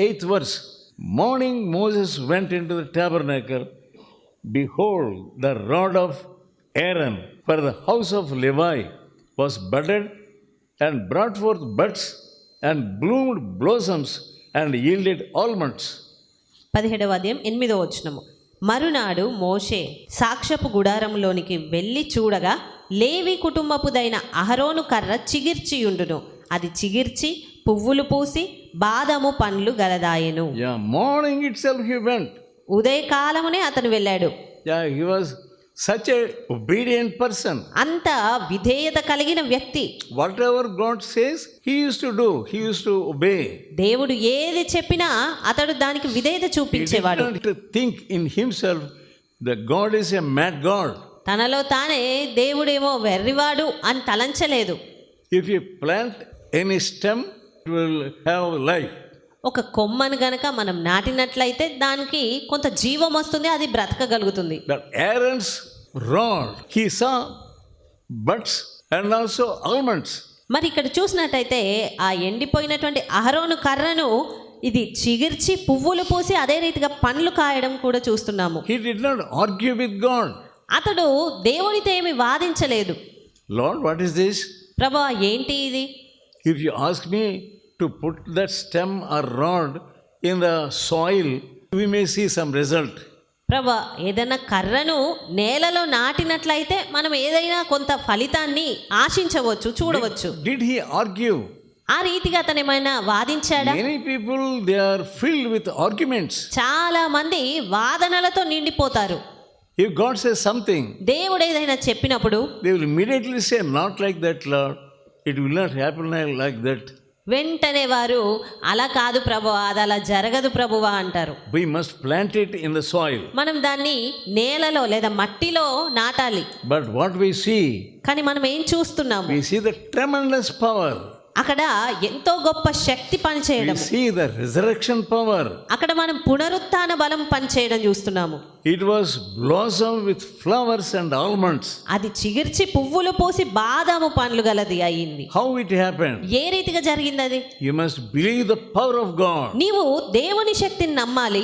8th verse. Morning Moses went into the tabernacle. Behold, the rod of Aaron for the house of Levi was budded and brought forth buds and bloomed blossoms and yielded almonds. 17వ అధ్యాయం 8వ వచనము. మరునాడు మోషే సాక్ష్యపు గుడారంలోనికి వెళ్ళి చూడగా లేవి కుటుంబపుదైన అహరోను కర్ర చిగిర్చియుండును. అది చిగిర్చి పువ్వులు పూసి బాదము పండ్లు గలదాయెను. Morning itself he went. ఉదయకాలమునే అతను వెళ్ళాడు. He was such a obedient person. అంత విధేయత కలిగిన వ్యక్తి. Whatever God says, he used to do. He used to obey. దేవుడు ఏది చెప్పినా అతడు దానికి విధేయత చూపించేవాడు. He didn't think in himself that God is a mad God. తనలో తానే దేవుడేమో వెర్రివాడు అని తలంచలేదు. If you plant any stem, it will have life. ఒక కొమ్మను గనక మనం నాటినట్లయితే దానికి కొంత జీవం వస్తుంది, అది బ్రతకగలుగుతుంది. But Aaron's rod, he saw buds and also almonds. మరి ఇక్కడ చూసినట్టయితే ఆ ఎండిపోయినటువంటి అహరోను కర్రను ఇది చిగిర్చి పువ్వులు పూసి అదే రీతిగా పండ్లు కాయడం కూడా చూస్తున్నాము. He did not argue with God. అతడు దేవునితో ఏమి వాదించలేదు. Lord, what is this? ప్రభువా ఏంటి ఇది? If you ask me to put that stem or rod in the soil, we may see some result. ప్రభువా ఏదైనా కర్రను నేలలో నాటినట్లయితే మనం ఏదైనా కొంత ఫలితాన్ని ఆశించవచ్చు, చూడవచ్చు. Did he argue? ఆ రీతిగా అతను ఏమైనా వాదించాడా? Many people, they are filled with arguments. చాలా మంది వాదనలతో నిండిపోతారు. If God says something, దేవుడు ఏదైనా చెప్పినప్పుడు they will immediately say, not like that, Lord. It will not happen like that. వెంటనే వారు అలా కాదు ప్రభువా, అది అలా జరగదు ప్రభువా అంటారు. We must plant it in the soil. మనం దాన్ని నేలలో లేదా మట్టిలో నాటాలి. But what we see, కానీ మనం ఏం చూస్తున్నాము? we see the tremendous power. అక్కడ ఎంతో గొప్ప శక్తి పనిచేయడం. We see the resurrection power. అక్కడ మనం పునరుత్థాన బలం పనిచేయడం చూస్తున్నాము. It was blossom with flowers and almonds. అది చిగిర్చి పువ్వులు పూసి బాదాము పండ్లు గలది అయింది. How it happened? ఏ రీతిగా జరిగింది అది? You must believe the power of God. నీవు దేవుని శక్తిని నమ్మాలి.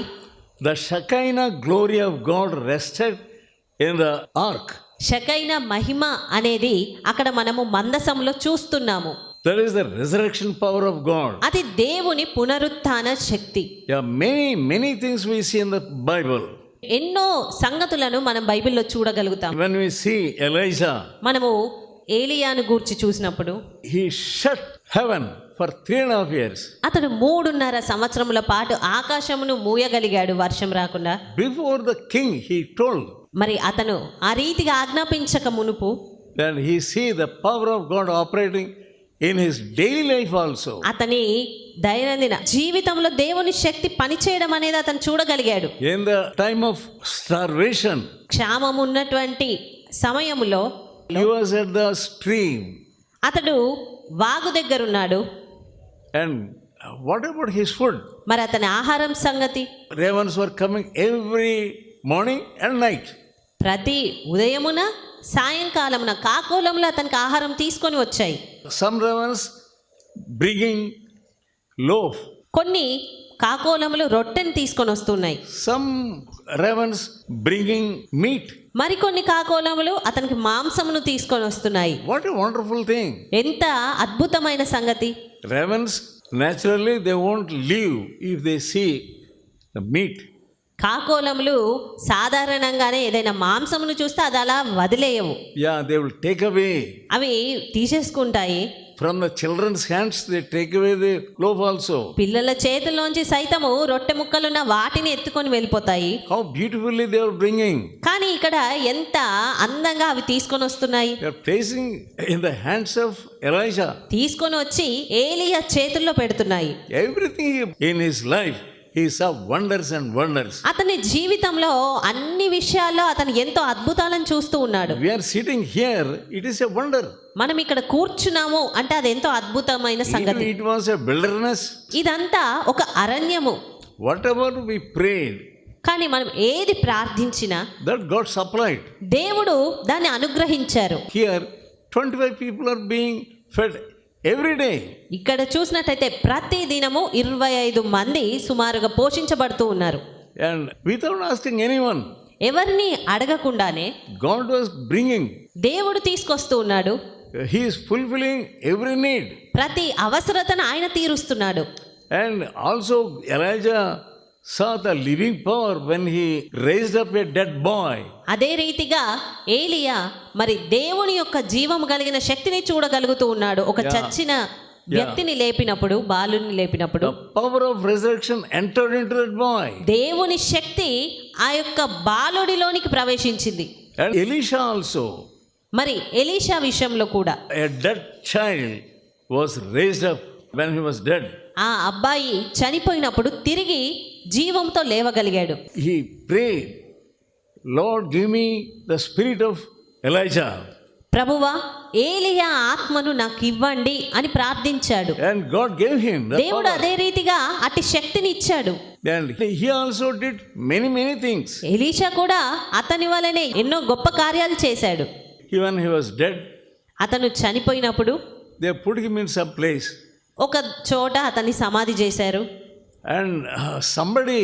The Shekinah glory of God rested in the ark. షకైనా మహిమ అనేది అక్కడ మనము మందసంలో చూస్తున్నాము. That is the resurrection power of God. అది దేవుని పునరుత్థాన శక్తి. Many things we see in the Bible. ఎన్నో సంగతులను మనం బైబిల్లో చూడగలుగుతాం. When we see Elijah, మనము ఏలియాను గూర్చి చూసినప్పుడు he shut heaven for 3.5 years. అతడు 3.5 సంవత్సరముల పాటు ఆకాశమును మూయగలిగాడు వర్షం రాకుండా. Before the king, he told. మరి అతను ఆ రీతిగా ఆజ్ఞాపించక మునుపు Then he see the power of God operating in his daily life also. అతని దైనందిన జీవితంలో దేవుని శక్తి పనిచేయడం అనేది అతను చూడగలిగాడు. In the time of starvation, క్షామం ఉన్నటువంటి సమయములో he was at the stream. అతడు వాగు దగ్గర ఉన్నాడు. And what about his food? మరి అతని ఆహారం సంగతి? Ravens were coming every morning and night. ప్రతి ఉదయమున సాయంకాలమున కాకోలంలో అతనికి ఆహారం తీసుకొని వచ్చాయి. Some ravens bringing loaf. కొన్ని కాకోలములు రొట్టెని తీసుకొని వస్తున్నాయి. Some ravens bringing meat. మరికొన్ని కాకోలములు అతనికి మాంసమును తీసుకొని వస్తున్నాయి. What a wonderful thing. ఎంత అద్భుతమైన సంగతి. Ravens naturally they won't leave if they see the meat. కాకోలములు సాధారణంగానే ఏదైనా మాంసమును చూస్తే అది అలా వదిలేయవు. They will take away. అవి తీసేసుకుంటాయి. From the children's hands they take away the loaf also. పిల్లల చేతుల్లోంచి సైతము రొట్టె ముక్కలున్న వాటిని ఎత్తుకొని వెళ్ళిపోతాయి. How beautifully they are bringing. కానీ ఇక్కడ ఎంత అందంగా అవి తీసుకొని వస్తున్నాయి. They are placing in the hands of Elijah. తీసుకొని వచ్చి ఏలియా చేతుల్లో పెడుతున్నాయి. Everything in his life he saw wonders and wonders. అతని జీవితంలో అన్ని విషయాల్లో అతను ఎంతో అద్భుతాలను చూస్తూ ఉన్నాడు. We are sitting here, it is a wonder. మనం ఇక్కడ కూర్చున్నాము అంటే అది ఎంతో అద్భుతమైన సంగతి. It was a wilderness. ఇదంతా ఒక అరణ్యము. Whatever we prayed, కానీ మనం ఏది ప్రార్థించినా that God supplied. దేవుడు దాన్ని అనుగ్రహించారు. Here 25 people are being fed every day. ఇక్కడ చూసినట్టయితే ప్రతి దినము 25 మంది సుమారుగా పోషించబడుతూ ఉన్నారు. And without asking anyone, ఎవరిని అడగకుండానే God was bringing. దేవుడు తీసుకొస్తూ ఉన్నాడు. He is fulfilling every need. ప్రతి అవసరతను ఆయన తీరుస్తున్నాడు. And also Elijah saw the living power when he raised up a dead boy. అదే రీతిగా ఏలియా మరి దేవుని యొక్క జీవము కలిగిన శక్తిని చూడగలుగుతూ ఉన్నాడు. ఒక చచ్చిన వ్యక్తిని లేపినప్పుడు, బాలుని లేపినప్పుడు The power of resurrection entered into that boy. దేవుని శక్తి ఆ యొక్క బాలుడిలోనికి ప్రవేశించింది. And Elisha also, మరి ఎలీషా విషయంలో కూడా a dead child was raised up when he was dead. ఆ అబ్బాయి చనిపోయినప్పుడు తిరిగి జీవంతో లేవగలిగాడు. He prayed, Lord, give me the spirit of Elijah. ప్రభువా ఏలియా ఆత్మను నాకు ఇవ్వండి అని ప్రార్థించాడు. And God gave him the దేవుడు power. అదే రీతిగా అట్టి శక్తిని ఇచ్చాడు. And he also did many things. Elisha కూడా అతని వలనే ఎన్నో గొప్ప కార్యాలు చేశాడు. When he was dead, అతను చనిపోయినప్పుడు they put him in some place. ఒక చోట అతన్ని సమాధి చేశారు. And somebody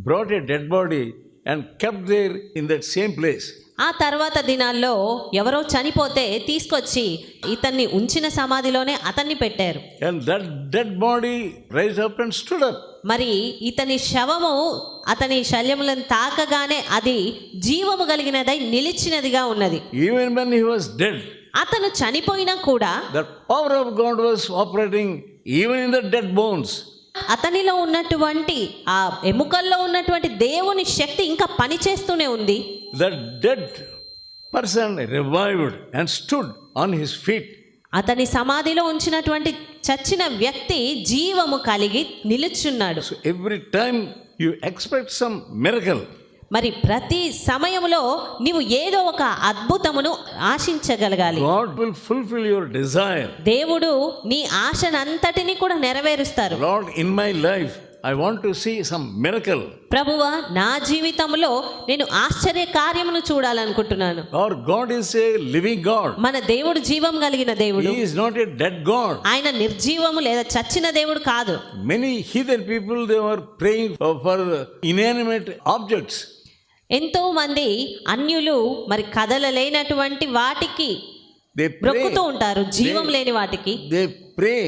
brought a dead body and kept there in that same place. ఆ తర్వాత దినాల్లో ఎవరో చనిపోతే తీసుకొచ్చి ఇతన్ని ఉంచిన సమాధిలోనే అతన్ని పెట్టారు. And that dead body raised up and stood up. మరి ఇతని శవము అతని శల్యములను తాకగానే అది జీవము కలిగినదై నిలిచినదిగా ఉన్నది. Even when he was dead, అతను చనిపోయినా కూడా the power of God was operating even in the dead bones. అతనిలో ఉన్నటువంటి ఆ ఎముకల్లో ఉన్నటువంటి దేవుని శక్తి ఇంకా పనిచేస్తూనే ఉంది. The dead person revived and stood on his feet. అతని సమాధిలో ఉంచినటువంటి చచ్చిన వ్యక్తి జీవము కలిగి నిలుచున్నాడు. So every time you expect some miracle, మరి ప్రతి సమయంలో నీవు ఏదో ఒక అద్భుతమును ఆశించగలగాలి. God will fulfill your desire. దేవుడు నీ ఆశనంతటిని కూడా నెరవేరుస్తారు. Lord, in my life, I want to see some miracle. ప్రభువా నా జీవితంలో నేను ఆశ్చర్య కార్యమును చూడాలనుకుంటున్నాను. Our God is a living God. మన దేవుడు జీవం కలిగిన దేవుడు. He is not a dead God. ఆయన నిర్జీవము లేదా చచ్చిన దేవుడు కాదు. Many heathen people, they were praying for inanimate objects. ఎంతో మంది అన్యులు మరి కదలలేనటువంటి వాటికి They బ్రొక్కుతూ pray, ఉంటారు, జీవం లేని వాటికి. they pray,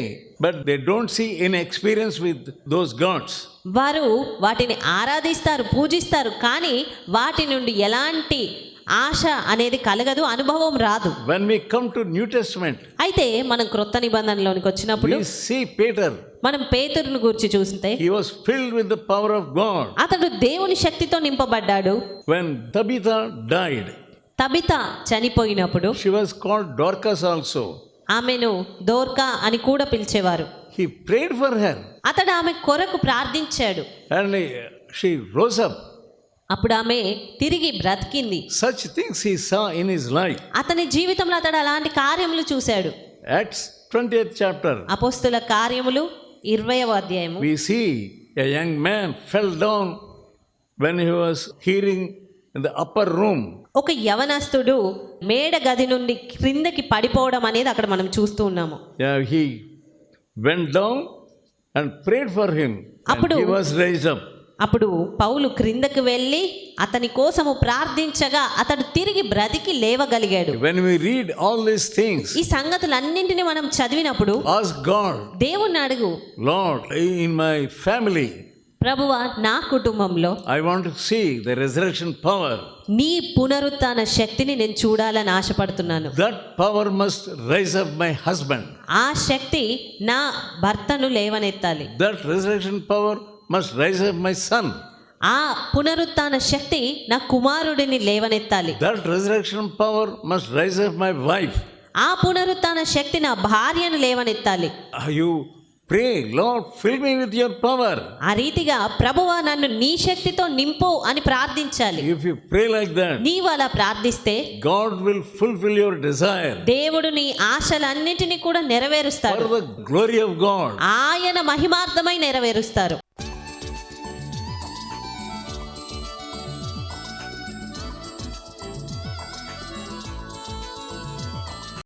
but they don't see any experience with those gods. వారు వాటిని ఆరాధిస్తారు, పూజిస్తారు, కానీ వాటి నుండి ఎలాంటి ఆశ అనేది కలగదు, అనుభవం రాదు. When we come to New Testament, అయితే మనం క్రొత్త నిబంధనలోనికి వచ్చినప్పుడు we see Peter. మనం పేతురును గురించి చూస్తే He was filled with the power of God. అతడు దేవుని శక్తితో నింపబడ్డాడు. When Tabitha died, తబిత చనిపోయినప్పుడు she was called Dorcas also. ఆమెను దోర్కా అని కూడా పిలిచేవారు. He prayed for her అతడు ఆమె కొరకు ప్రార్థించాడు. and she rose up. అప్పుడు ఆమె తిరిగి బ్రతికింది. Such things he saw in his life. అతని జీవితంలో అతడు అలాంటి కార్యములు చూశాడు. Acts 20th chapter, అపోస్తుల కార్యములు 20వ అధ్యాయము. we see a young man fell down when he was hearing in the upper room. ఒక యవనస్తుడు మేడ గది నుండి క్రిందకి పడిపోవడం అనేది అక్కడ మనం చూస్తూ ఉన్నాము. Yeah, he went down and prayed for him and he was raised up. అప్పుడు పౌలు క్రిందకి వెళ్ళి అతని కోసము ప్రార్థించగా అతడు తిరిగి బ్రతికి లేవగలిగాడు. When we read all these things, ఈ సంగతులన్నింటినీ మనం చదివినప్పుడు ask God, దేవుణ్ణి అడుగు, Lord, in my family, ప్రభువా నా కుటుంబంలో I want to see the resurrection power. నీ పునరుత్థాన శక్తిని నేను చూడాలని ఆశపడుతున్నాను. That power must rise up my husband. ఆ శక్తి నా భర్తను లేవనెత్తాలి. That resurrection power must rise up my son. ఆ పునరుత్థాన శక్తి నా కుమారుడిని లేవనెత్తాలి. That resurrection power must rise up my wife. ఆ పునరుత్థాన శక్తి నా భార్యను లేవనెత్తాలి. You pray, Lord, fill me with your power. ఆ రీతిగా ప్రభువా నన్ను నీ శక్తితో నింపు అని ప్రార్థించాలి. If you pray like that, నీవు అలా ప్రార్థిస్తే God will fulfill your desire దేవుడు నీ ఆశలన్నిటినీ కూడా నెరవేరుస్తాడు. for the glory of God. ఆయన మహిమార్థమై నెరవేరుస్తారు.